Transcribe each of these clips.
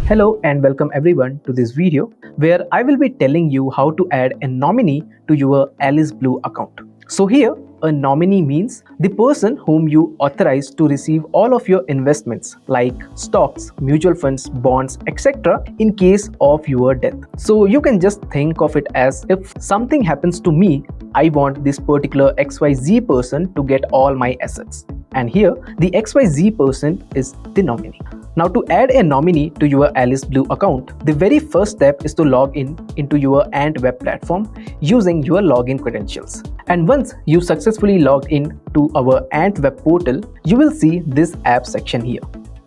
Hello and welcome everyone to this video where I will be telling you how to add a nominee to your Alice Blue account. So here a nominee means the person whom you authorize to receive all of your investments like stocks, mutual funds, bonds, etc. in case of your death. So you can just think of it as if something happens to me, I want this particular XYZ person to get all my assets. And here the XYZ person is the nominee. Now to add a nominee to your Alice Blue account, the very first step is to log into your Ant web platform using your login credentials. And once you successfully log in to our Ant web portal, you will see this app section here.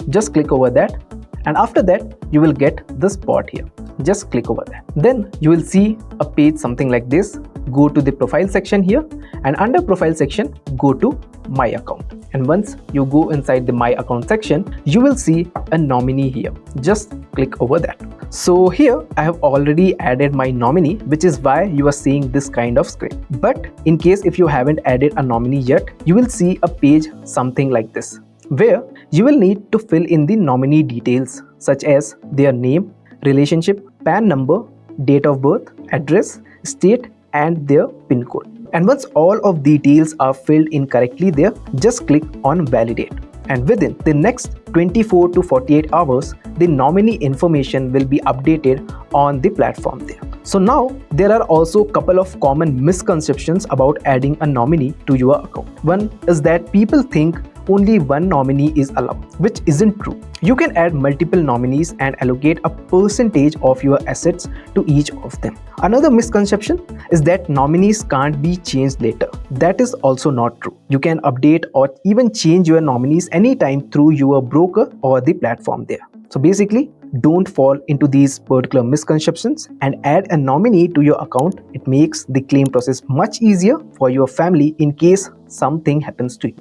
Just click over that, and after that you will get this spot here. Just click over that. Then you will see a page something like this. Go to the profile section here, and under profile section go to my account. And once you go inside the my account section, you will see a nominee here. Just click over that. So here I have already added my nominee, which is why you are seeing this kind of screen. But in case if you haven't added a nominee yet, you will see a page something like this, where you will need to fill in the nominee details such as their name, relationship, PAN number, date of birth, address, state, and their PIN code. And once all of details are filled in correctly there, just click on validate. And within the next 24 to 48 hours, the nominee information will be updated on the platform there. So now there are also a couple of common misconceptions about adding a nominee to your account. One is that people think only one nominee is allowed, which isn't true. You can add multiple nominees and allocate a percentage of your assets to each of them. Another misconception is that nominees can't be changed later. That is also not true. You can update or even change your nominees anytime through your broker or the platform there. So basically, don't fall into these particular misconceptions and add a nominee to your account. It makes the claim process much easier for your family in case something happens to you.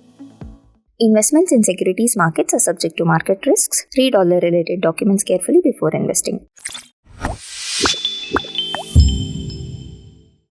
Investments in securities markets are subject to market risks. Read all the related documents carefully before investing.